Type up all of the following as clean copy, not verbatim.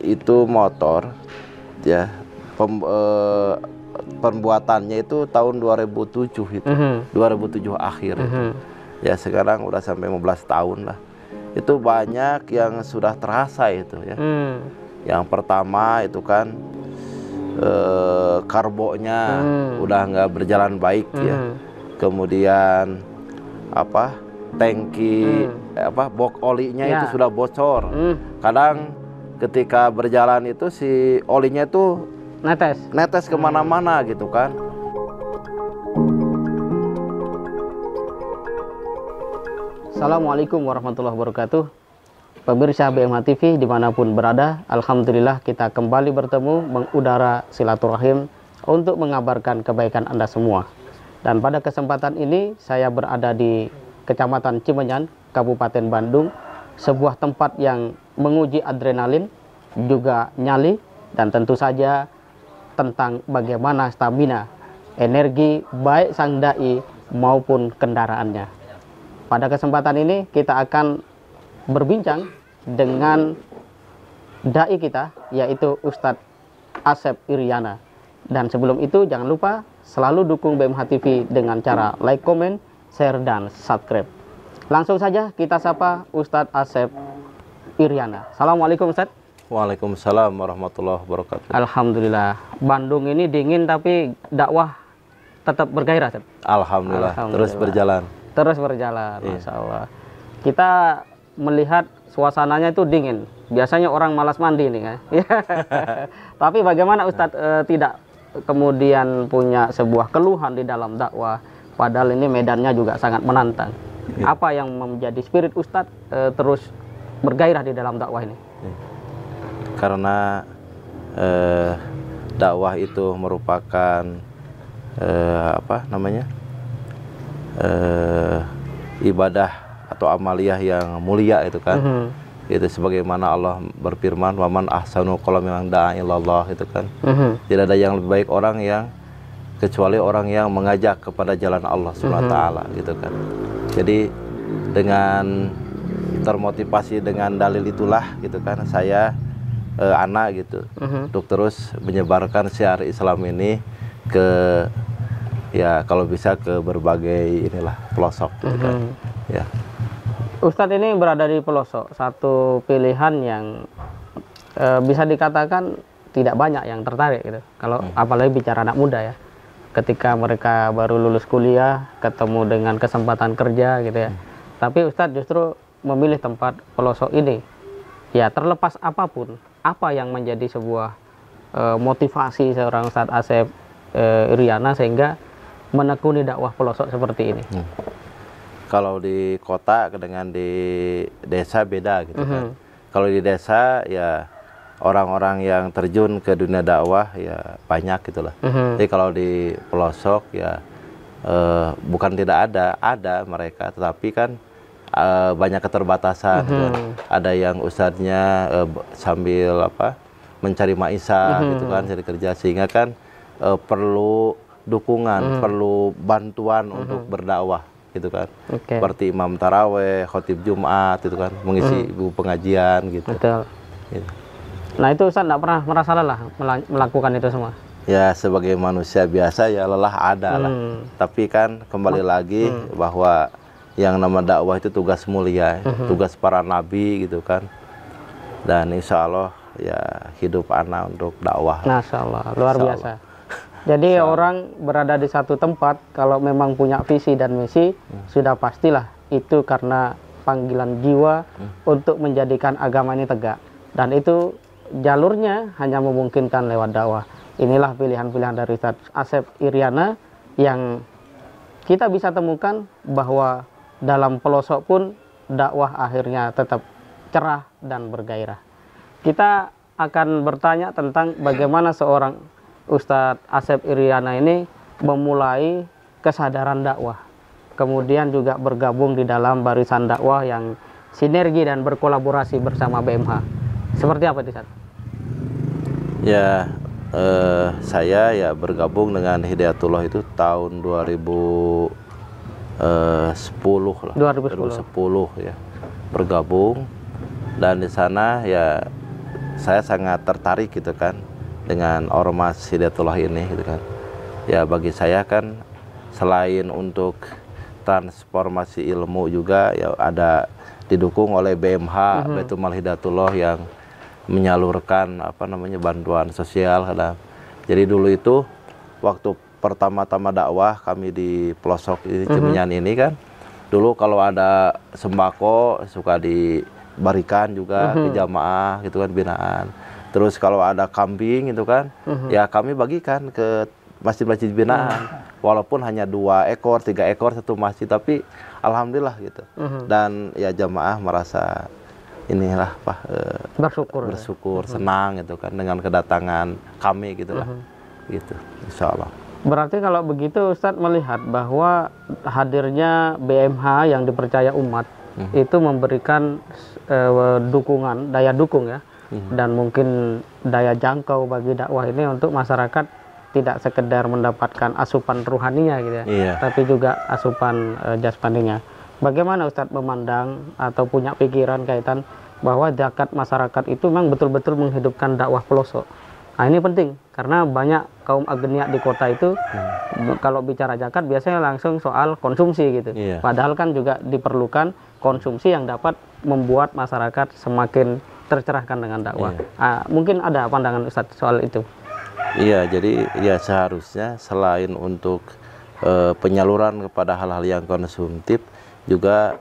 itu motor ya pembuatannya itu tahun 2007 itu. 2007 akhir itu. Ya sekarang udah sampai 15 tahun lah. Itu banyak yang sudah terasa itu ya. Yang pertama itu kan karbonya udah nggak berjalan baik ya. Kemudian apa tangki box olinya itu sudah bocor. Kadang ketika berjalan itu si olinya itu netes kemana-mana gitu kan. Assalamualaikum warahmatullahi wabarakatuh. Pemirsa BMH TV dimanapun berada, alhamdulillah kita kembali bertemu mengudara silaturahim untuk mengabarkan kebaikan Anda semua. Dan pada kesempatan ini saya berada di Kecamatan Cimenyan, Kabupaten Bandung, sebuah tempat yang menguji adrenalin, juga nyali, dan tentu saja tentang bagaimana stamina, energi baik sang dai maupun kendaraannya. Pada kesempatan ini kita akan berbincang dengan dai kita, yaitu Ustadz Asep Iryana. Dan sebelum itu jangan lupa selalu dukung BMH TV dengan cara like, comment, share, dan subscribe. Langsung saja kita sapa Ustadz Asep Iryana. Assalamualaikum Ustadz. Waalaikumsalam warahmatullahi wabarakatuh. Alhamdulillah, Bandung ini dingin tapi dakwah tetap bergairah Ustadz. Alhamdulillah, terus berjalan. Terus berjalan, Masya Allah. Kita melihat suasananya itu dingin. Biasanya orang malas mandi nih kan. Tapi bagaimana Ustadz tidak kemudian punya sebuah keluhan di dalam dakwah, padahal ini medannya juga sangat menantang. Apa yang menjadi spirit Ustadz terus bergairah di dalam dakwah ini? Karena dakwah itu merupakan ibadah atau amaliyah yang mulia itu kan. Itu sebagaimana Allah berfirman, waman ahsanu qawlan mimman da'a ilallah itu kan. Tidak ada yang lebih baik orang yang kecuali orang yang mengajak kepada jalan Allah Subhanahu wa taala gitu kan. Jadi dengan termotivasi dengan dalil itulah gitu kan saya anak gitu untuk terus menyebarkan syiar Islam ini ke ya kalau bisa ke berbagai inilah pelosok gitu kan. Ya. Ustadz ini berada di pelosok, satu pilihan yang bisa dikatakan tidak banyak yang tertarik gitu. Kalau apalagi bicara anak muda ya, ketika mereka baru lulus kuliah, ketemu dengan kesempatan kerja gitu ya. Tapi Ustadz justru memilih tempat pelosok ini. Ya terlepas apapun, apa yang menjadi sebuah motivasi seorang Ustadz Asep Iryana sehingga menekuni dakwah pelosok seperti ini? Kalau di kota dengan di desa beda gitu kan. Kalau di desa ya orang-orang yang terjun ke dunia dakwah ya banyak gitulah. Jadi kalau di pelosok ya bukan tidak ada mereka, tetapi kan banyak keterbatasan. Gitu. Ada yang ustadznya sambil mencari maisha gitu kan, cari kerja, sehingga kan perlu dukungan, perlu bantuan untuk berdakwah gitu kan. Seperti imam taraweh, khotib Jumat itu kan, mengisi ibu pengajian gitu. Betul. Gitu. Nah itu Ustaz tidak pernah merasa lelah melakukan itu semua? Ya sebagai manusia biasa ya lelah ada lah. Tapi kan kembali lagi bahwa yang nama dakwah itu tugas mulia, tugas para nabi gitu kan. Dan insya Allah ya hidup anak untuk dakwah. Masya Allah, luar biasa. Jadi orang berada di satu tempat, kalau memang punya visi dan misi, sudah pastilah itu karena panggilan jiwa untuk menjadikan agama ini tegak. Dan itu jalurnya hanya memungkinkan lewat dakwah. Inilah pilihan-pilihan dari Ustadz Asep Iryana yang kita bisa temukan bahwa dalam pelosok pun dakwah akhirnya tetap cerah dan bergairah. Kita akan bertanya tentang bagaimana seorang Ustadz Asep Iryana ini memulai kesadaran dakwah, kemudian juga bergabung di dalam barisan dakwah yang sinergi dan berkolaborasi bersama BMH. Seperti apa Ustadz? Ya, saya ya bergabung dengan Hidayatullah itu tahun 2010 lah. 2010 ya, bergabung, dan di sana ya saya sangat tertarik gitu kan dengan Ormas Hidayatullah ini gitu kan. Ya bagi saya kan selain untuk transformasi ilmu juga ya ada didukung oleh BMH Baitul Mal Hidayatullah yang menyalurkan apa namanya bantuan sosial. Jadi dulu itu waktu pertama-tama dakwah kami di pelosok ini Cimenyan ini kan, dulu kalau ada sembako suka diberikan juga ke jamaah gitu kan binaan. Terus kalau ada kambing gitu kan, ya kami bagikan ke masjid-masjid binaan, walaupun hanya 2 ekor, 3 ekor satu masjid, tapi alhamdulillah gitu. Dan ya jamaah merasa inilah Pak bersyukur, senang gitu kan dengan kedatangan kami gitulah, gitu, insya Allah. Berarti kalau begitu Ustadz melihat bahwa hadirnya BMH yang dipercaya umat itu memberikan dukungan, daya dukung ya, dan mungkin daya jangkau bagi dakwah ini untuk masyarakat tidak sekedar mendapatkan asupan ruhaninya gitu ya, tapi juga asupan jasmaninya. Bagaimana Ustadz memandang atau punya pikiran kaitan bahwa zakat masyarakat itu memang betul-betul menghidupkan dakwah pelosok? Nah ini penting karena banyak kaum ageniak di kota itu kalau bicara zakat biasanya langsung soal konsumsi gitu. Padahal kan juga diperlukan konsumsi yang dapat membuat masyarakat semakin tercerahkan dengan dakwah. Mungkin ada pandangan Ustadz soal itu? Iya, jadi ya seharusnya selain untuk penyaluran kepada hal-hal yang konsumtif juga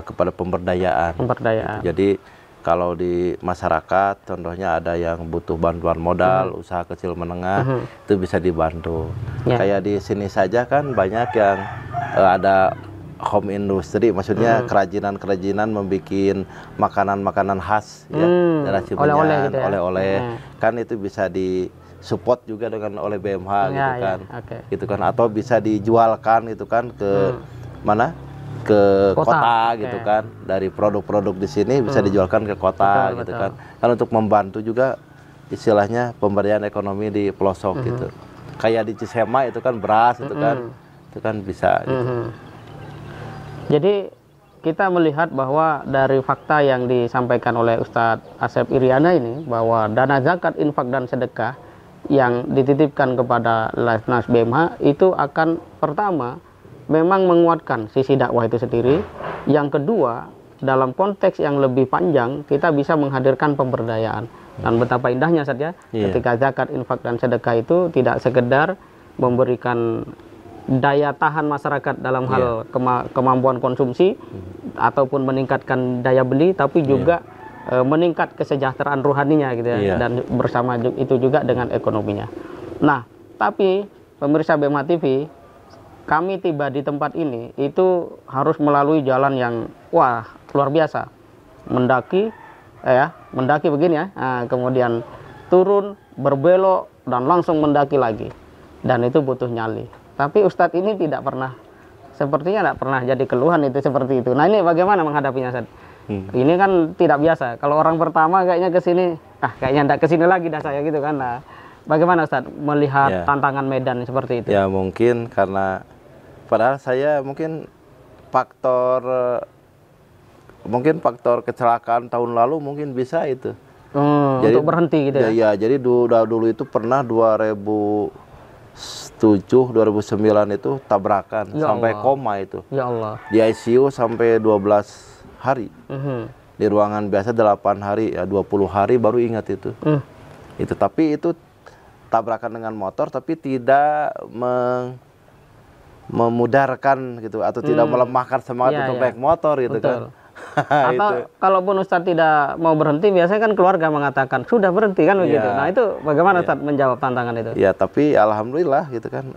kepada pemberdayaan. Jadi kalau di masyarakat contohnya ada yang butuh bantuan modal, usaha kecil menengah, itu bisa dibantu. Kayak di sini saja kan banyak yang ada home industry, maksudnya kerajinan-kerajinan membuat makanan-makanan khas ya, daerah Cimenyan, gitu ya? oleh-oleh. Kan itu bisa disupport juga dengan oleh BMH gitu kan. Gitu kan, atau bisa dijualkan gitu kan ke mana? Ke kota gitu kan, dari produk-produk di sini bisa dijualkan ke kota gitu kan. Kan untuk membantu juga istilahnya pemberdayaan ekonomi di pelosok gitu. Kayak di Cisema itu kan beras itu kan bisa gitu. Jadi kita melihat bahwa dari fakta yang disampaikan oleh Ustadz Asep Iriana ini bahwa dana zakat, infak dan sedekah yang dititipkan kepada Lasnas BMH itu akan pertama memang menguatkan sisi dakwah itu sendiri. Yang kedua, dalam konteks yang lebih panjang, kita bisa menghadirkan pemberdayaan. Dan betapa indahnya saja ketika zakat, infak, dan sedekah itu tidak sekedar memberikan daya tahan masyarakat dalam hal kemampuan konsumsi, ataupun meningkatkan daya beli, tapi juga meningkat kesejahteraan ruhaninya gitu ya. Dan bersama itu juga dengan ekonominya. Nah, tapi pemirsa BMH TV, kami tiba di tempat ini itu harus melalui jalan yang wah luar biasa, mendaki begini ya, kemudian turun berbelok dan langsung mendaki lagi, dan itu butuh nyali. Tapi Ustadz ini sepertinya tidak pernah jadi keluhan itu seperti itu. Nah ini bagaimana menghadapinya Ustadz? Ini kan tidak biasa. Kalau orang pertama kayaknya kesini, kayaknya tidak kesini lagi dah saya gitu kan. Nah, bagaimana Ustadz melihat tantangan medan seperti itu? Ya mungkin karena padahal saya mungkin faktor kecelakaan tahun lalu mungkin bisa itu. Jadi, untuk berhenti gitu ya? Ya, jadi dulu itu pernah 2007, 2009 itu tabrakan sampai koma itu. Ya Allah. Di ICU sampai 12 hari. Di ruangan biasa 8 hari, ya 20 hari baru ingat itu. Itu tapi itu tabrakan dengan motor tapi tidak memudarkan gitu atau tidak melemahkan semangat untuk naik motor gitu. Betul. Kan. Atau kalaupun Ustadz tidak mau berhenti, biasanya kan keluarga mengatakan sudah berhenti kan begitu. Nah itu bagaimana Ustadz menjawab tantangan itu? Ya tapi alhamdulillah gitu kan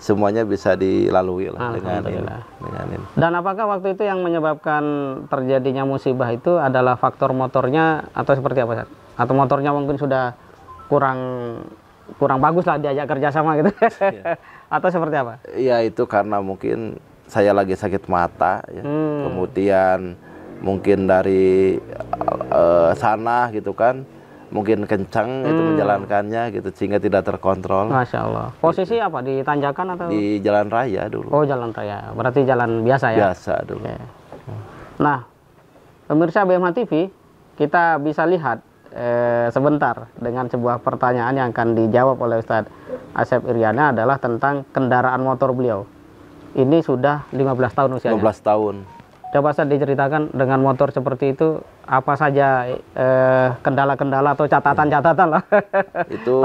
semuanya bisa dilalui lah dengan ini. Dan apakah waktu itu yang menyebabkan terjadinya musibah itu adalah faktor motornya atau seperti apa Ustadz? Atau motornya mungkin sudah kurang bagus lah diajak kerjasama gitu? Atau seperti apa? Ya itu karena mungkin saya lagi sakit mata ya. Kemudian mungkin dari sana gitu kan mungkin kencang itu menjalankannya gitu sehingga tidak terkontrol. Masya Allah. Posisi apa, di tanjakan atau di jalan raya dulu? Oh jalan raya, berarti jalan biasa ya? Biasa dulu. Nah pemirsa BMH TV, kita bisa lihat sebentar dengan sebuah pertanyaan yang akan dijawab oleh Ustadz Asep Iryana, adalah tentang kendaraan motor beliau. Ini sudah 15 tahun usianya. 15 tahun. Coba Ustadz diceritakan dengan motor seperti itu apa saja kendala-kendala atau catatan-catatan lah. Itu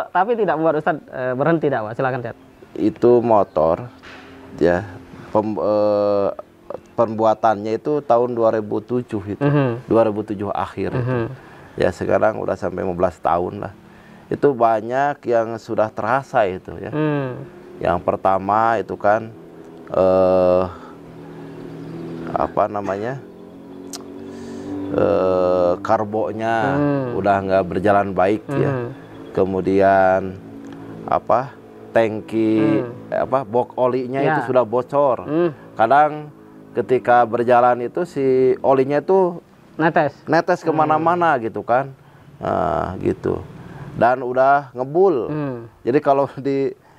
tapi tidak membuat Ustadz berhenti dakwah. Silakan Ustadz. Itu motor ya pembuatannya itu tahun 2007 itu. 2007 akhir itu. Ya sekarang udah sampai 15 tahun lah. Itu banyak yang sudah terasa itu ya. Yang pertama itu kan apa namanya, karbonya udah nggak berjalan baik ya. Kemudian apa, tangki box olinya itu sudah bocor. Kadang ketika berjalan itu si olinya itu netes kemana-mana gitu kan, gitu. Dan udah ngebul. Jadi kalau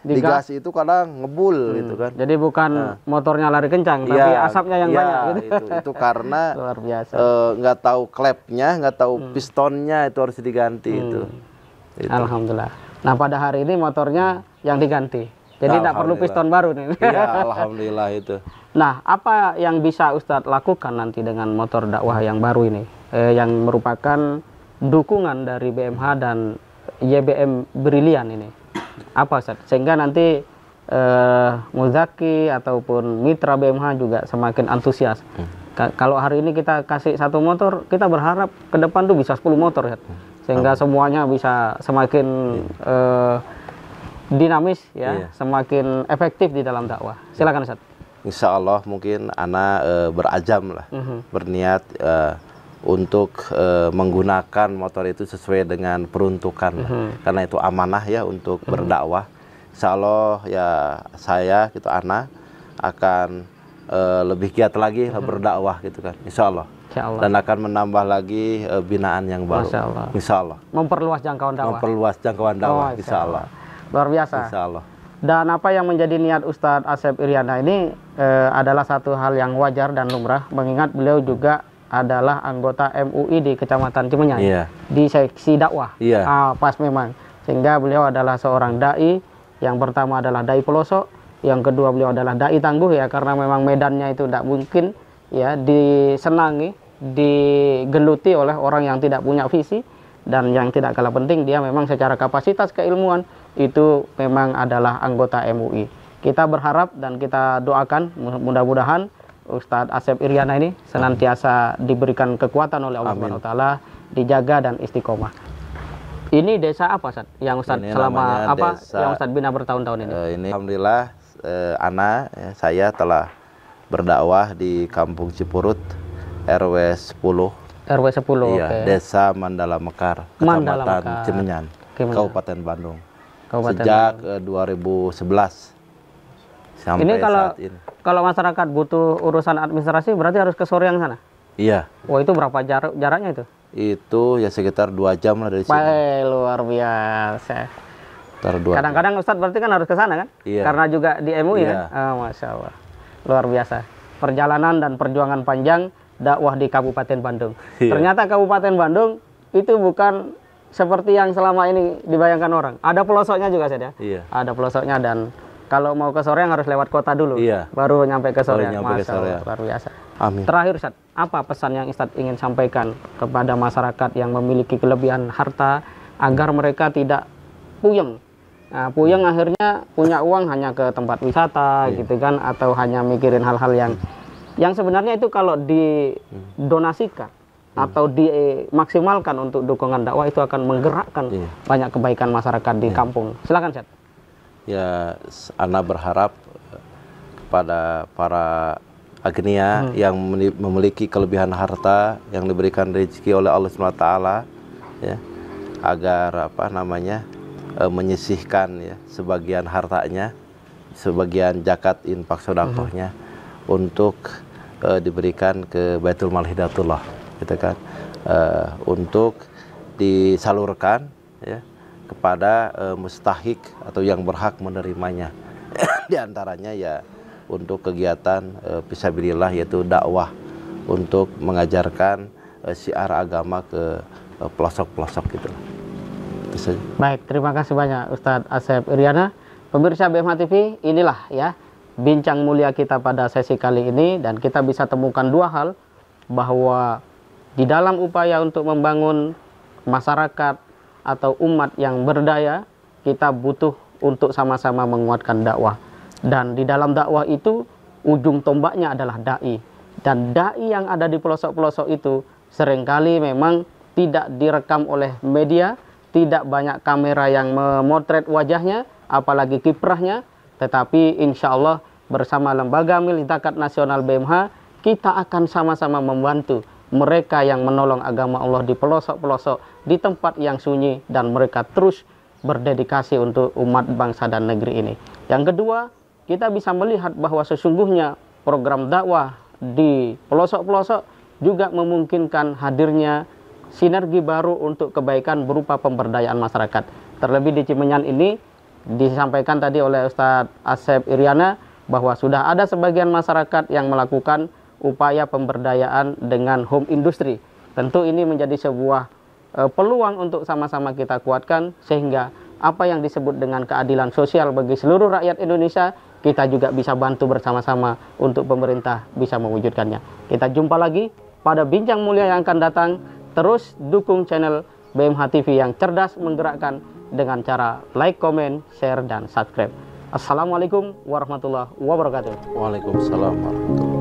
digas itu kadang ngebul gitu kan. Jadi bukan motornya lari kencang, tapi asapnya yang banyak gitu. Itu karena luar biasa. Nggak tahu klepnya, nggak tahu pistonnya, itu harus diganti itu. Alhamdulillah. Nah pada hari ini motornya yang diganti, jadi tidak perlu piston baru nih. Iya, alhamdulillah itu. Nah, apa yang bisa Ustadz lakukan nanti dengan motor dakwah yang baru ini, yang merupakan dukungan dari BMH dan YBM Brilian ini? Apa Ustadz? Sehingga nanti Muzaki ataupun mitra BMH juga semakin antusias. Kalau hari ini kita kasih satu motor, kita berharap ke depan tuh bisa 10 motor ya. Sehingga semuanya bisa semakin dinamis ya, semakin efektif di dalam dakwah. Silakan Ustadz. Insya Allah mungkin ana berazam lah, berniat untuk menggunakan motor itu sesuai dengan peruntukan, karena itu amanah ya untuk berdakwah. Insya Allah ya saya gitu, ana akan lebih giat lagi berdakwah gitu kan, Insya Allah. Dan akan menambah lagi binaan yang baru. Insya Allah. Memperluas jangkauan dakwah. Memperluas jangkauan dakwah. Insya Allah. Luar biasa. Insya Allah. Dan apa yang menjadi niat Ustadz Asep Iryana ini adalah satu hal yang wajar dan lumrah, mengingat beliau juga adalah anggota MUI di Kecamatan Cimenyai, di seksi dakwah. Pas memang. Sehingga beliau adalah seorang dai. Yang pertama adalah dai pelosok, yang kedua beliau adalah dai tangguh ya, karena memang medannya itu tidak mungkin ya disenangi, digeluti oleh orang yang tidak punya visi. Dan yang tidak kalah penting, dia memang secara kapasitas keilmuan itu memang adalah anggota MUI. Kita berharap dan kita doakan mudah-mudahan Ustadz Asep Iryana ini senantiasa diberikan kekuatan oleh Allah Subhanahu wa taala, dijaga dan istiqomah. Ini desa apa Ustadz yang Ustadz selama apa yang Ustadz bina bertahun-tahun ini? Ini alhamdulillah saya telah berdakwah di Kampung Cipurut RW 10. RW 10. Iya, Desa Mandala Mekar, Kecamatan Cimenyan, Kabupaten Bandung. Sejak 2011 sampai ini saat ini. Kalau masyarakat butuh urusan administrasi berarti harus ke Soreang sana? Iya. Wah, itu berapa jaraknya itu? Itu ya sekitar 2 jam lah dari sini. Luar biasa. Kadang-kadang Ustadz berarti kan harus ke sana kan? Iya. Karena juga di MUI kan? Masya Allah. Luar biasa. Perjalanan dan perjuangan panjang dakwah di Kabupaten Bandung. Ternyata Kabupaten Bandung itu bukan seperti yang selama ini dibayangkan orang. Ada pelosoknya juga saja. Ada pelosoknya, dan kalau mau ke Soreang harus lewat kota dulu. Baru nyampe ke Soreang. Masya Allah, luar biasa. Amin. Terakhir Ustadz, apa pesan yang Ustadz ingin sampaikan kepada masyarakat yang memiliki kelebihan harta agar mereka tidak puyeng? Nah, puyeng akhirnya punya uang hanya ke tempat wisata gitu kan, atau hanya mikirin hal-hal yang sebenarnya itu kalau didonasikan atau dimaksimalkan untuk dukungan dakwah itu akan menggerakkan banyak kebaikan masyarakat di kampung. Silakan Ustadz. Ya, ana berharap kepada para agnia yang memiliki kelebihan harta yang diberikan rezeki oleh Allah SWT ya, agar menyisihkan ya sebagian hartanya, sebagian zakat infak sedekahnya untuk diberikan ke Baitul Mal Hidayatullah gitu kan, untuk disalurkan ya kepada mustahik atau yang berhak menerimanya. Di antaranya ya untuk kegiatan fisabilillah, yaitu dakwah untuk mengajarkan syiar agama ke pelosok-pelosok gitu. Itu saja. Baik, terima kasih banyak Ustadz Asep Iryana. Pemirsa BMH TV, inilah ya bincang mulia kita pada sesi kali ini, dan kita bisa temukan dua hal, bahwa di dalam upaya untuk membangun masyarakat atau umat yang berdaya, kita butuh untuk sama-sama menguatkan dakwah. Dan di dalam dakwah itu ujung tombaknya adalah dai. Dan dai yang ada di pelosok-pelosok itu seringkali memang tidak direkam oleh media, tidak banyak kamera yang memotret wajahnya, apalagi kiprahnya. Tetapi insya Allah bersama Lembaga Milih Zakat Nasional BMH, kita akan sama-sama membantu mereka yang menolong agama Allah di pelosok-pelosok, di tempat yang sunyi, dan mereka terus berdedikasi untuk umat bangsa dan negeri ini. Yang kedua, kita bisa melihat bahwa sesungguhnya program dakwah di pelosok-pelosok juga memungkinkan hadirnya sinergi baru untuk kebaikan berupa pemberdayaan masyarakat. Terlebih di Cimenyan ini disampaikan tadi oleh Ustadz Asep Iryana bahwa sudah ada sebagian masyarakat yang melakukan upaya pemberdayaan dengan home industry. Tentu ini menjadi sebuah peluang untuk sama-sama kita kuatkan, sehingga apa yang disebut dengan keadilan sosial bagi seluruh rakyat Indonesia, kita juga bisa bantu bersama-sama untuk pemerintah bisa mewujudkannya. Kita jumpa lagi pada bincang mulia yang akan datang. Terus dukung channel BMH TV yang cerdas menggerakkan dengan cara like, comment, share, dan subscribe. Assalamualaikum warahmatullahi wabarakatuh. Waalaikumsalam warahmatullahi wabarakatuh.